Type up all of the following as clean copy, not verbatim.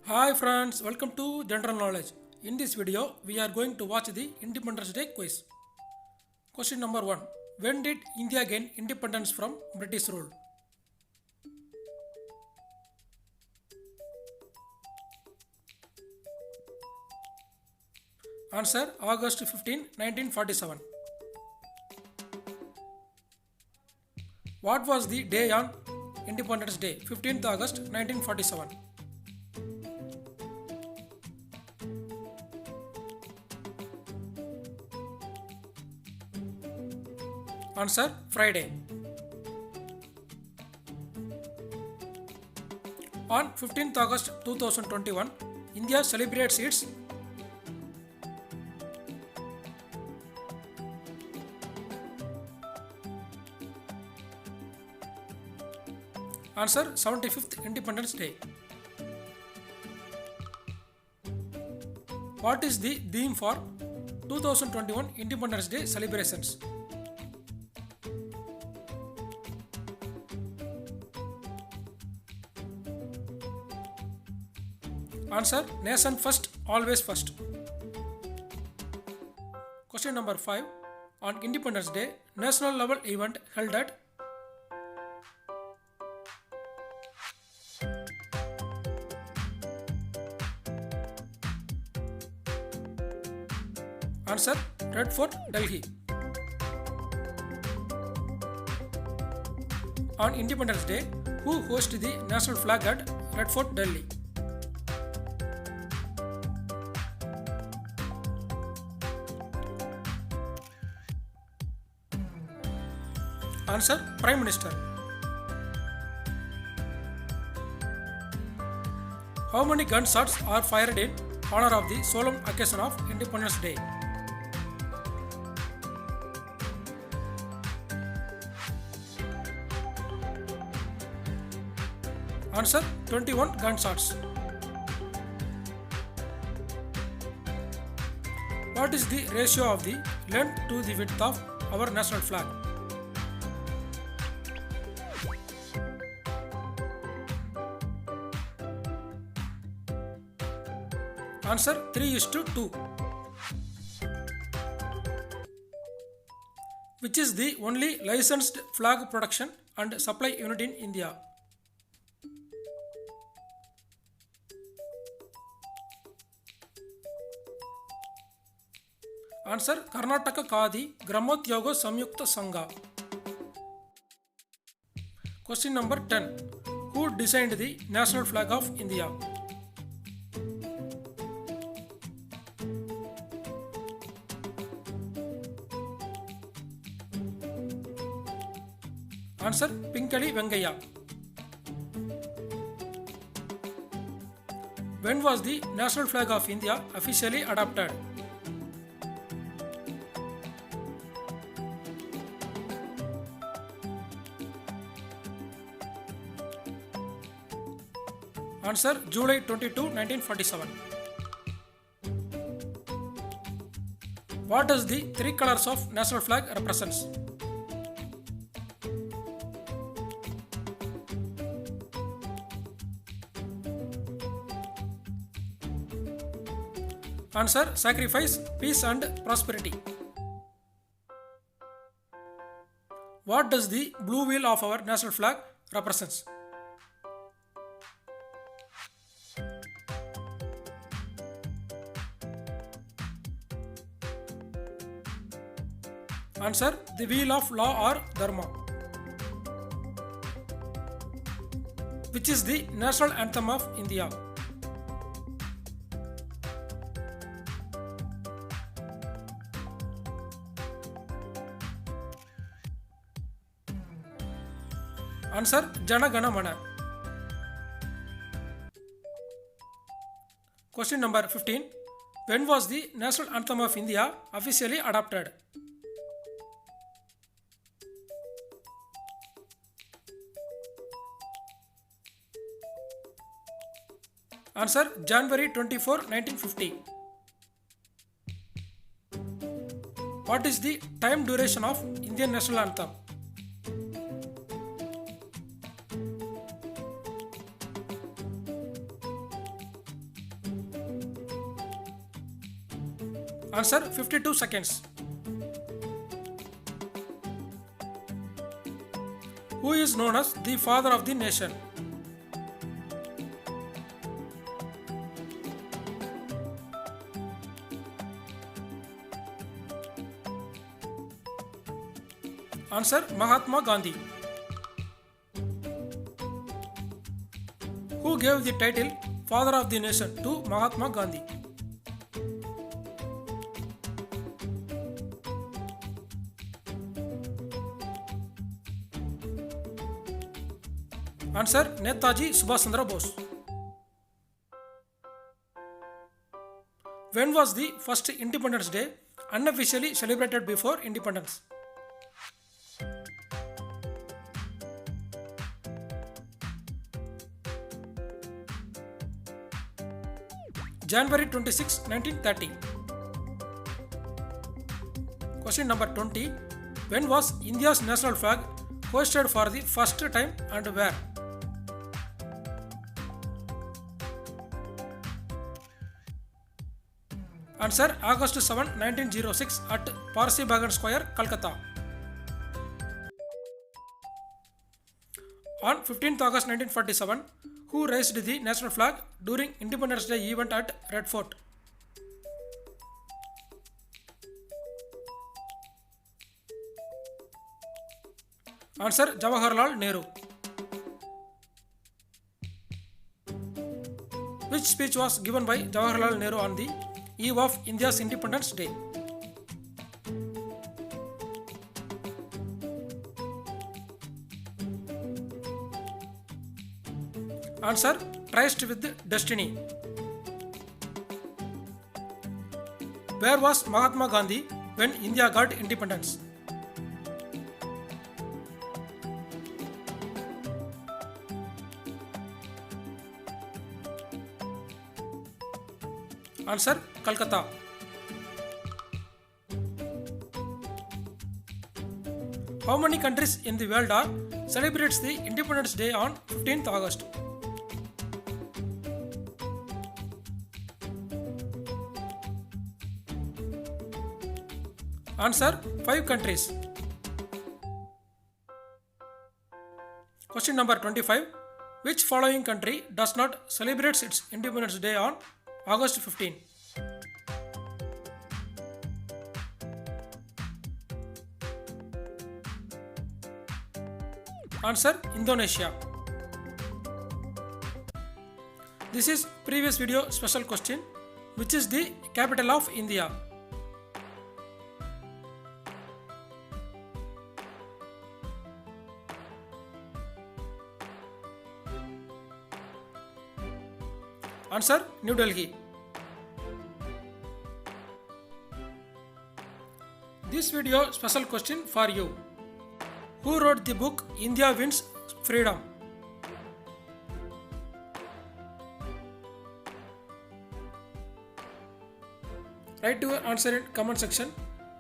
Hi friends, welcome to General Knowledge. In this video, we are going to watch the Independence Day quiz. Question number 1. When did India gain independence from British rule? Answer August 15, 1947. What was the day on Independence Day, 15th August 1947? Answer Friday. On 15th August 2021, India celebrates its Answer 75th Independence Day. What is the theme for 2021 Independence Day celebrations? Answer Nation first, always first. Question number 5. On Independence Day, national level event held at Answer Red Fort, Delhi. On Independence Day, who hosted the national flag at Red Fort, Delhi? Answer Prime Minister. How many gunshots are fired in honor of the solemn occasion of Independence Day? Answer 21 gunshots. What is the ratio of the length to the width of our national flag? Answer 3:2. Which is the only licensed flag production and supply unit in India? Answer Karnataka Khadi Gramodyog Samyukta Sangha. Question number 10. Who designed the national flag of India? Answer Pinkali Vengaya. When was the national flag of India officially adopted? Answer July 22, 1947. What does the three colors of national flag represents? Answer sacrifice, peace and prosperity. What does the blue wheel of our national flag represents? Answer the wheel of law or dharma. Which is the national anthem of India? Answer Jana Gana Mana. Question number 15. When was the national anthem of India officially adopted? Answer January 24, 1950. What is the time duration of Indian national anthem? Answer 52 seconds. Who is known as the father of the nation? Answer Mahatma Gandhi. Who gave the title Father of the Nation to Mahatma Gandhi? Answer Netaji Subhash Chandra Bose. When was the first Independence Day unofficially celebrated before independence? January 26, 1930. Question number 20. When was India's national flag hoisted for the first time and where? Answer August 7, 1906 at Parsi Bagan Square, Calcutta. On 15th August 1947, who raised the national flag during Independence Day event at Red Fort? Answer Jawaharlal Nehru. Which speech was given by Jawaharlal Nehru on the eve of India's Independence Day? Answer Traced with Destiny. Where was Mahatma Gandhi when India got independence? Answer Calcutta. How many countries in the world are celebrates the Independence Day on 15th August? Answer 5 countries. Question number 25. Which following country does not celebrate its Independence Day on August 15? Answer Indonesia. This is previous video special question. Which is the capital of India? Answer New Delhi. This video special question for you. Who wrote the book India Wins Freedom? Write your answer in comment section.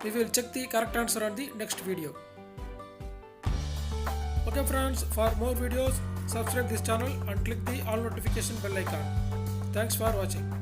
We will check the correct answer on the next video. Okay friends, for more videos subscribe this channel and click the all notification bell icon. Thanks for watching.